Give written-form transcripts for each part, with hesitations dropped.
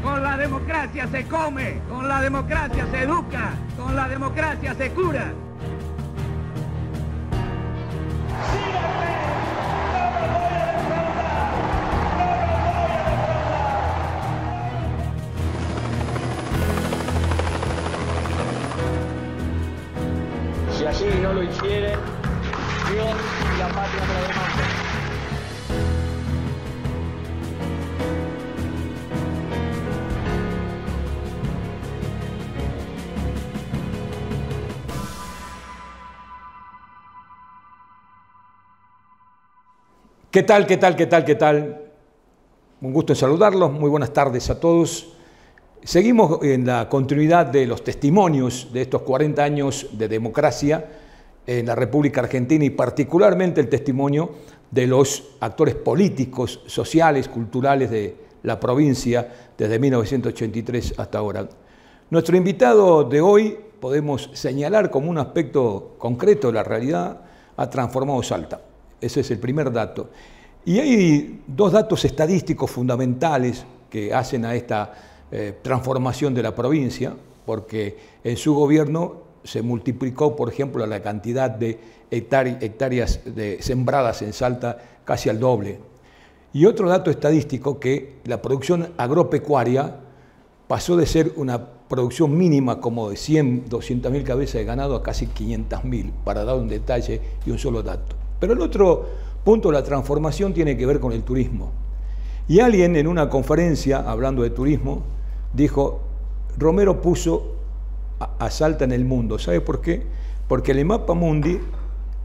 Con la democracia se come, con la democracia se educa, con la democracia se cura. Si así no lo hicieren, Dios y la patria me lo demandan. ¿Qué tal, qué tal, qué tal, qué tal? Un gusto en saludarlos, muy buenas tardes a todos. Seguimos en la continuidad de los testimonios de estos 40 años de democracia en la República Argentina y particularmente el testimonio de los actores políticos, sociales, culturales de la provincia desde 1983 hasta ahora. Nuestro invitado de hoy podemos señalar como un aspecto concreto de la realidad, ha transformado Salta. Ese es el primer dato. Y hay dos datos estadísticos fundamentales que hacen a esta transformación de la provincia, porque en su gobierno se multiplicó, por ejemplo, la cantidad de hectáreas sembradas en Salta casi al doble. Y otro dato estadístico, que la producción agropecuaria pasó de ser una producción mínima como de 100, 200.000 cabezas de ganado a casi 500.000, para dar un detalle y un solo dato. Pero el otro punto de la transformación tiene que ver con el turismo. Y alguien en una conferencia, hablando de turismo, dijo, Romero puso a Salta en el mundo. ¿Sabe por qué? Porque en el mapa mundi,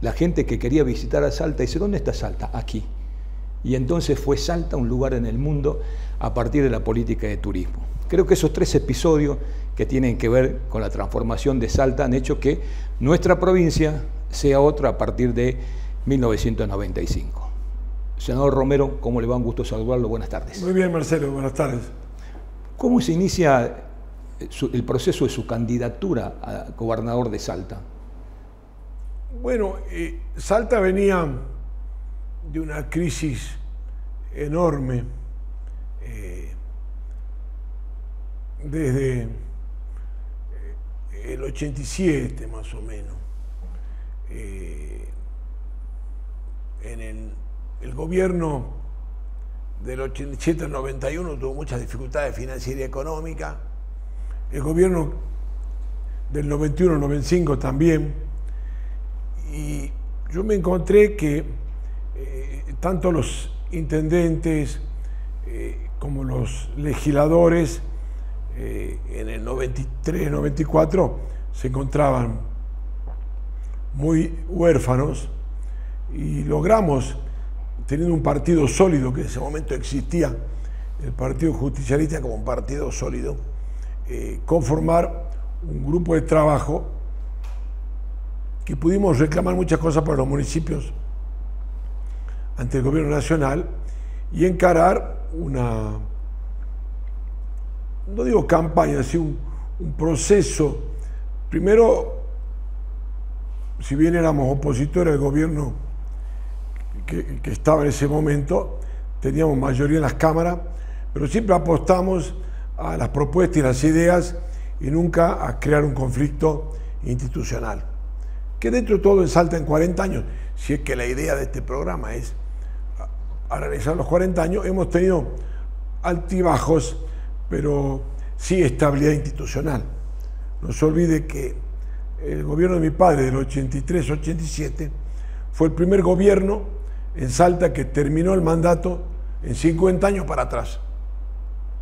la gente que quería visitar a Salta dice, ¿dónde está Salta? Aquí. Y entonces fue Salta un lugar en el mundo a partir de la política de turismo. Creo que esos tres episodios que tienen que ver con la transformación de Salta han hecho que nuestra provincia sea otra a partir de 1995. Senador Romero, ¿cómo le va? Un gusto saludarlo. Buenas tardes. Muy bien, Marcelo. Buenas tardes. ¿Cómo se inicia el proceso de su candidatura a gobernador de Salta? Bueno, Salta venía de una crisis enorme desde el 87 más o menos. En el gobierno del 87 al 91 tuvo muchas dificultades financieras y económicas. El gobierno del 91 al 95 también. Y yo me encontré que tanto los intendentes como los legisladores en el 93, 94 se encontraban muy huérfanos y logramos, teniendo un partido sólido, que en ese momento existía, el Partido Justicialista como un partido sólido, conformar un grupo de trabajo que pudimos reclamar muchas cosas para los municipios ante el gobierno nacional y encarar una, no digo campaña, sino un proceso. Primero, si bien éramos opositores al gobierno que estaba en ese momento, teníamos mayoría en las cámaras, pero siempre apostamos a las propuestas y las ideas y nunca a crear un conflicto institucional. Que dentro de todo en Salta en 40 años, si es que la idea de este programa es analizar los 40 años, hemos tenido altibajos, pero sí estabilidad institucional. No se olvide que el gobierno de mi padre del 83-87 fue el primer gobierno en Salta que terminó el mandato en 50 años para atrás.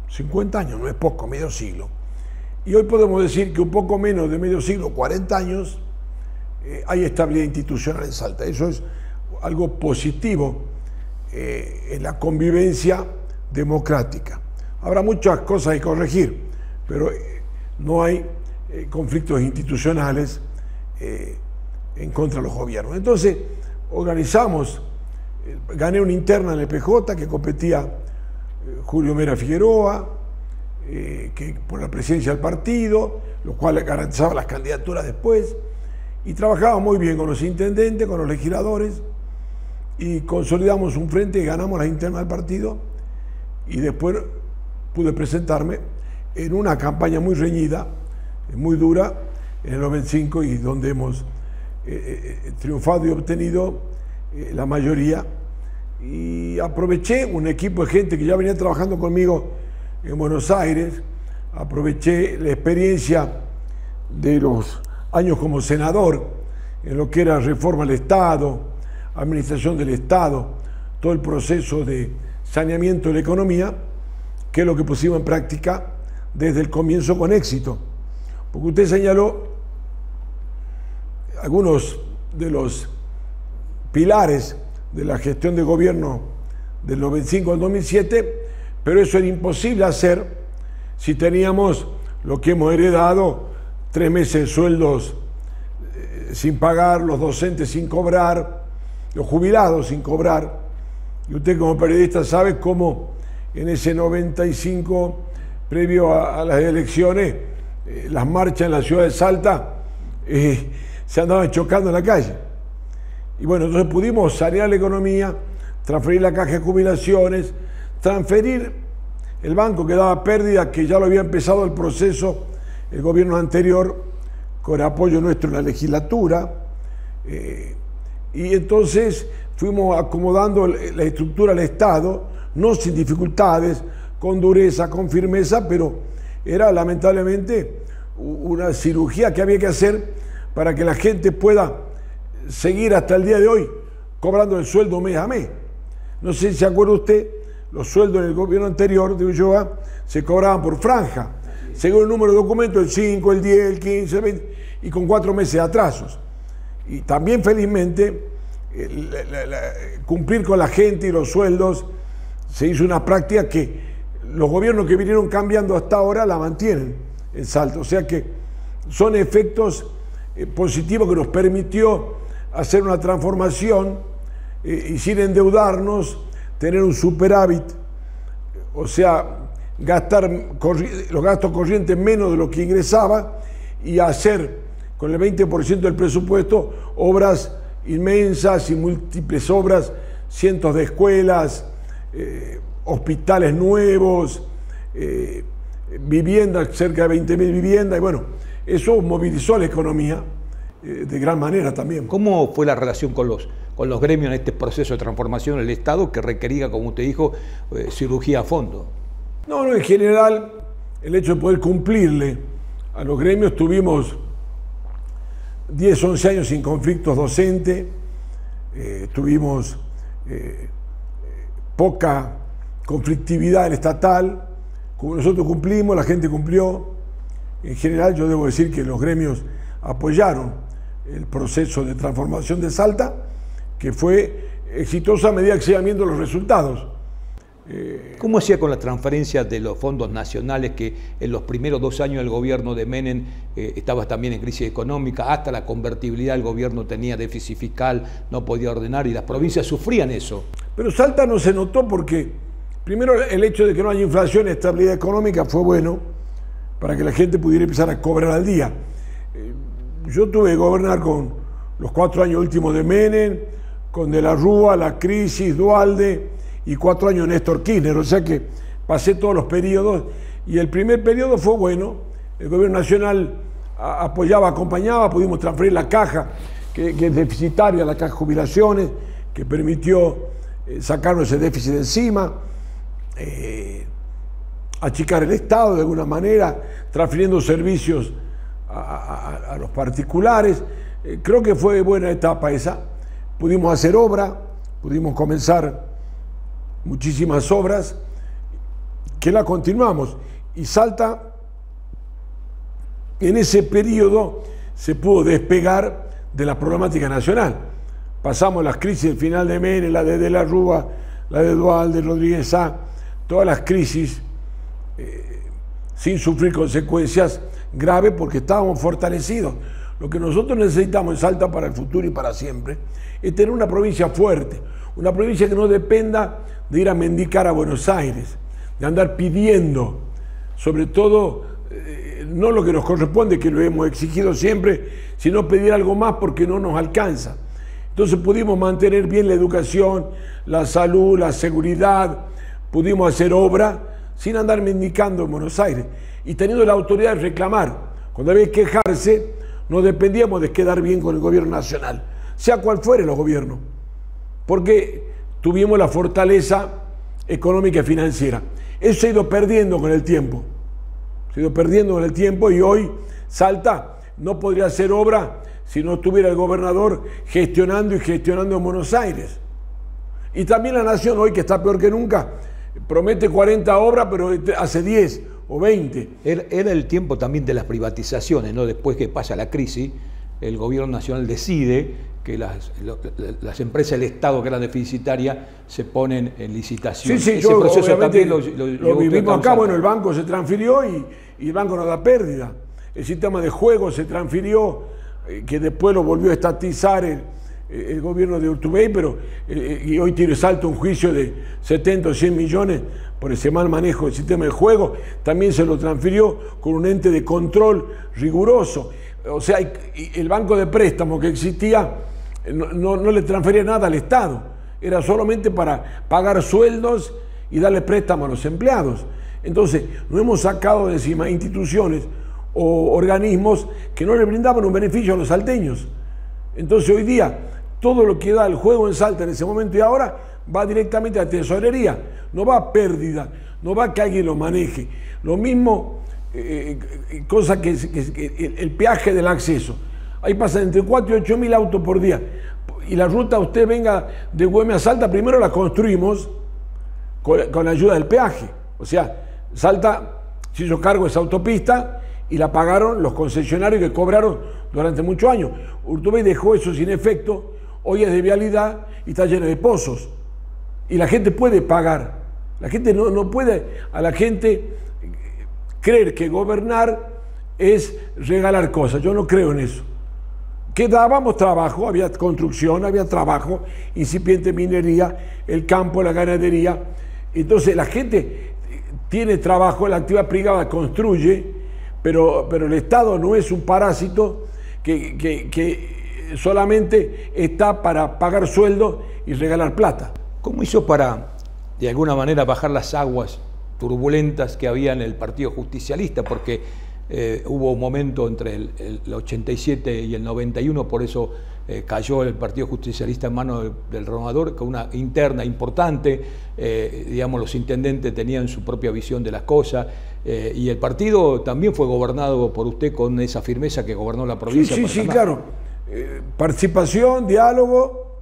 50 años, no es poco, medio siglo. Y hoy podemos decir que un poco menos de medio siglo, 40 años, hay estabilidad institucional en Salta. Eso es algo positivo en la convivencia democrática. Habrá muchas cosas que corregir, pero no hay conflictos institucionales en contra de los gobiernos. Entonces, organizamos, gané una interna en el PJ que competía Julio Mera Figueroa, que por la presidencia del partido, lo cual garantizaba las candidaturas después, y trabajábamos muy bien con los intendentes, con los legisladores, y consolidamos un frente y ganamos la interna del partido, y después pude presentarme en una campaña muy reñida, muy dura, en el 95, y donde hemos triunfado y obtenido la mayoría. Y aproveché un equipo de gente que ya venía trabajando conmigo en Buenos Aires, aproveché la experiencia de los años como senador en lo que era reforma del Estado, administración del Estado, todo el proceso de saneamiento de la economía, que es lo que pusimos en práctica desde el comienzo con éxito. Porque usted señaló algunos de los pilares de la gestión de gobierno del 95 al 2007, pero eso era imposible hacer si teníamos lo que hemos heredado: 3 meses de sueldos sin pagar, los docentes sin cobrar, los jubilados sin cobrar. Y usted como periodista sabe cómo en ese 95, previo a las elecciones, las marchas en la ciudad de Salta se andaban chocando en la calle. Y bueno, entonces pudimos sanear la economía, transferir la caja de jubilaciones, transferir el banco que daba pérdida, que ya lo había empezado el proceso el gobierno anterior, con apoyo nuestro en la legislatura. Y entonces fuimos acomodando la estructura del Estado, no sin dificultades, con dureza, con firmeza, pero era lamentablemente una cirugía que había que hacer para que la gente pueda seguir hasta el día de hoy cobrando el sueldo mes a mes. No sé si se acuerda usted, los sueldos en el gobierno anterior de Ulloa se cobraban por franja, según el número de documentos, el 5, el 10, el 15, el 20, y con 4 meses de atrasos. Y también felizmente cumplir con la gente y los sueldos se hizo una práctica que los gobiernos que vinieron cambiando hasta ahora la mantienen en Salta. O sea que son efectos positivos que nos permitió hacer una transformación y sin endeudarnos, tener un superávit, o sea, gastar los gastos corrientes menos de lo que ingresaba y hacer con el 20% del presupuesto obras inmensas y múltiples obras, cientos de escuelas, hospitales nuevos, viviendas, cerca de 20.000 viviendas, y bueno, eso movilizó la economía de gran manera también. ¿Cómo fue la relación con los gremios en este proceso de transformación del Estado que requería, como usted dijo, cirugía a fondo? No, en general, el hecho de poder cumplirle a los gremios, tuvimos 10, 11 años sin conflictos docentes, tuvimos poca conflictividad en estatal, como nosotros cumplimos, la gente cumplió. En general, yo debo decir que los gremios apoyaron el proceso de transformación de Salta, que fue exitoso a medida que se iban viendo los resultados. ¿Cómo hacía con la transferencia de los fondos nacionales que en los primeros 2 años del gobierno de Menem estaba también en crisis económica, hasta la convertibilidad del gobierno tenía déficit fiscal, no podía ordenar y las provincias sufrían eso? Pero Salta no se notó porque, primero, el hecho de que no haya inflación y estabilidad económica fue bueno para que la gente pudiera empezar a cobrar al día. Yo tuve que gobernar con los 4 años últimos de Menem, con De la Rúa, la crisis, Duhalde, y 4 años Néstor Kirchner, o sea que pasé todos los periodos y el primer periodo fue bueno, el gobierno nacional apoyaba, acompañaba, pudimos transferir la caja, que es deficitaria, la caja de jubilaciones, que permitió sacarnos ese déficit de encima, achicar el Estado de alguna manera, transfiriendo servicios a los particulares. Creo que fue buena etapa esa, pudimos hacer obra, pudimos comenzar muchísimas obras que la continuamos, y Salta en ese periodo se pudo despegar de la problemática nacional. Pasamos las crisis del final de Menem, la de la Rúa, la de Duhalde, Rodríguez Sá, todas las crisis sin sufrir consecuencias graves porque estábamos fortalecidos. Lo que nosotros necesitamos en Salta para el futuro y para siempre es tener una provincia fuerte, una provincia que no dependa de ir a mendicar a Buenos Aires, de andar pidiendo, sobre todo, no lo que nos corresponde, que lo hemos exigido siempre, sino pedir algo más porque no nos alcanza. Entonces pudimos mantener bien la educación, la salud, la seguridad, pudimos hacer obra sin andar mendicando en Buenos Aires y teniendo la autoridad de reclamar. Cuando había que quejarse, no dependíamos de quedar bien con el gobierno nacional, sea cual fuere los gobiernos, porque tuvimos la fortaleza económica y financiera. Eso se ha ido perdiendo con el tiempo. Se ha ido perdiendo con el tiempo y hoy Salta no podría hacer obra si no estuviera el gobernador gestionando en Buenos Aires. Y también la nación hoy, que está peor que nunca, promete 40 obras, pero hace 10 o 20. Era el tiempo también de las privatizaciones, ¿no? Después que pasa la crisis, el gobierno nacional decide que las empresas del Estado que eran deficitarias se ponen en licitación. Sí, ese proceso también lo vivimos acá. Bueno, el banco se transfirió y el banco no da pérdida. El sistema de juego se transfirió, que después lo volvió a estatizar el gobierno de Urtubey, pero y hoy tiene Salta un juicio de 70 o 100 millones por ese mal manejo del sistema de juego. También se lo transfirió con un ente de control riguroso. O sea, el banco de préstamo que existía no le transfería nada al Estado, era solamente para pagar sueldos y darle préstamo a los empleados. Entonces, nos hemos sacado de encima instituciones o organismos que no le brindaban un beneficio a los salteños. Entonces, hoy día, todo lo que da el juego en Salta en ese momento y ahora va directamente a tesorería, no va a pérdida, no va a que alguien lo maneje. Lo mismo, cosa que el peaje del acceso. Ahí pasan entre 4 y 8 mil autos por día. Y la ruta, usted venga de Güemes a Salta, primero la construimos con la ayuda del peaje. O sea, Salta se hizo cargo de esa autopista y la pagaron los concesionarios que cobraron durante muchos años. Urtubey dejó eso sin efecto, hoy es de vialidad y está lleno de pozos. Y la gente puede pagar. La gente no puede, a la gente creer que gobernar es regalar cosas. Yo no creo en eso. Que dábamos trabajo, había construcción, había trabajo, incipiente minería, el campo, la ganadería. Entonces la gente tiene trabajo, la actividad privada construye, pero el Estado no es un parásito que solamente está para pagar sueldos y regalar plata. ¿Cómo hizo para, de alguna manera, bajar las aguas turbulentas que había en el Partido Justicialista? Porque hubo un momento entre el 87 y el 91, por eso cayó el Partido Justicialista en manos del Ronador, con una interna importante, digamos, los intendentes tenían su propia visión de las cosas, y el partido también fue gobernado por usted con esa firmeza que gobernó la provincia. Sí, claro. Participación, diálogo,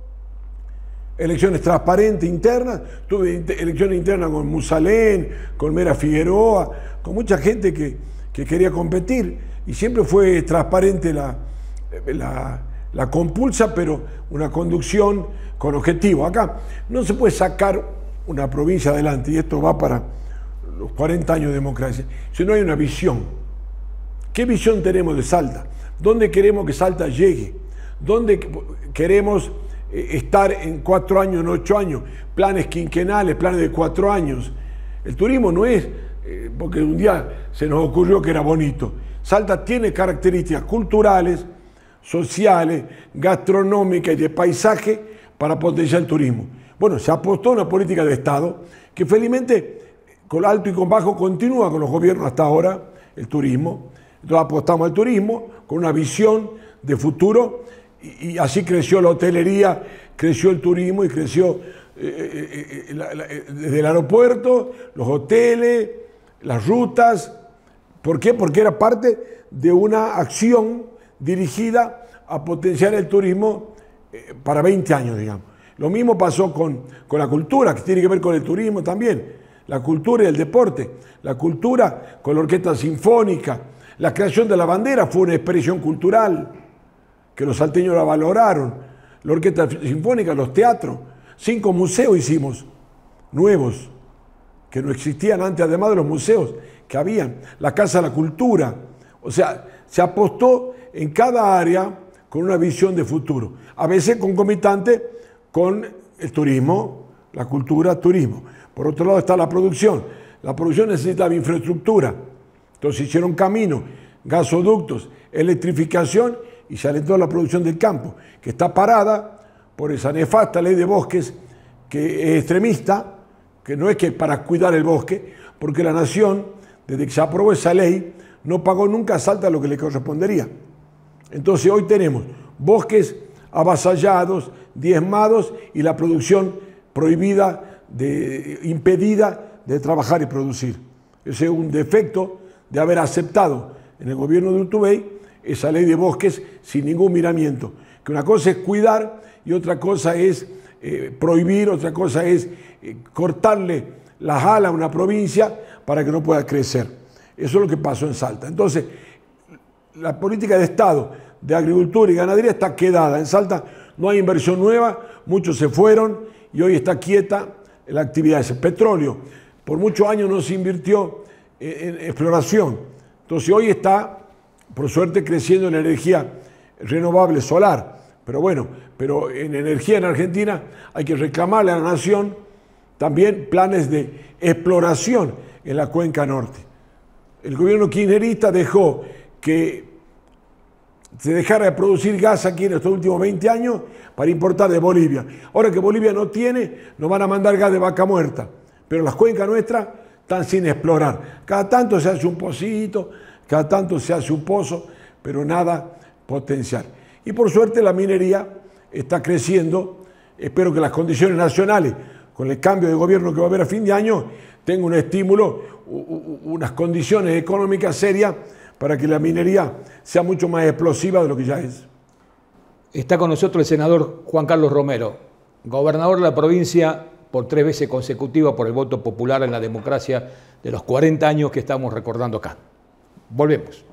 elecciones transparentes internas. Tuve elecciones internas con Musalén, con Mera Figueroa, con mucha gente que quería competir, y siempre fue transparente la compulsa, pero una conducción con objetivo. Acá no se puede sacar una provincia adelante, y esto va para los 40 años de democracia, si no hay una visión. ¿Qué visión tenemos de Salta? ¿Dónde queremos que Salta llegue? ¿Dónde queremos estar en 4 años, en 8 años? Planes quinquenales, planes de 4 años. El turismo no es porque un día se nos ocurrió que era bonito. Salta tiene características culturales, sociales, gastronómicas y de paisaje para potenciar el turismo. Bueno, se apostó a una política de Estado que felizmente con alto y con bajo continúa con los gobiernos hasta ahora, el turismo. Entonces apostamos al turismo con una visión de futuro y así creció la hotelería, creció el turismo y creció desde el aeropuerto, los hoteles, las rutas. ¿Por qué? Porque era parte de una acción dirigida a potenciar el turismo para 20 años, digamos. Lo mismo pasó con la cultura, que tiene que ver con el turismo también. La cultura y el deporte. La cultura con la orquesta sinfónica. La creación de la bandera fue una expresión cultural que los salteños la valoraron. La orquesta sinfónica, los teatros. 5 museos hicimos, nuevos, que no existían antes, además de los museos que habían. La Casa de la Cultura. O sea, se apostó en cada área con una visión de futuro. A veces concomitante con el turismo, la cultura, turismo. Por otro lado está la producción. La producción necesitaba infraestructura. Entonces hicieron caminos, gasoductos, electrificación y se alentó la producción del campo, que está parada por esa nefasta ley de bosques que es extremista, que no es que para cuidar el bosque, porque la nación, desde que se aprobó esa ley, no pagó nunca a Salta lo que le correspondería. Entonces hoy tenemos bosques avasallados, diezmados y la producción prohibida, impedida de trabajar y producir. Ese es un defecto de haber aceptado en el gobierno de Urtubey esa ley de bosques sin ningún miramiento. Que una cosa es cuidar y otra cosa es prohibir, otra cosa es cortarle las alas a una provincia para que no pueda crecer. Eso es lo que pasó en Salta. Entonces, la política de Estado de agricultura y ganadería está quedada. En Salta no hay inversión nueva, muchos se fueron y hoy está quieta la actividad. Ese petróleo, por muchos años no se invirtió en exploración. Entonces hoy está, por suerte, creciendo en energía renovable solar. Pero bueno, pero en energía en Argentina hay que reclamarle a la nación también planes de exploración en la cuenca norte. El gobierno kirchnerista dejó que se dejara de producir gas aquí en estos últimos 20 años para importar de Bolivia. Ahora que Bolivia no tiene, nos van a mandar gas de vaca muerta. Pero las cuencas nuestras están sin explorar. Cada tanto se hace un pocito, cada tanto se hace un pozo, pero nada potencial. Y por suerte la minería está creciendo. Espero que las condiciones nacionales, con el cambio de gobierno que va a haber a fin de año, tengan un estímulo, unas condiciones económicas serias para que la minería sea mucho más explosiva de lo que ya es. Está con nosotros el senador Juan Carlos Romero, gobernador de la provincia por 3 veces consecutivas por el voto popular en la democracia de los 40 años que estamos recordando acá. Volvemos.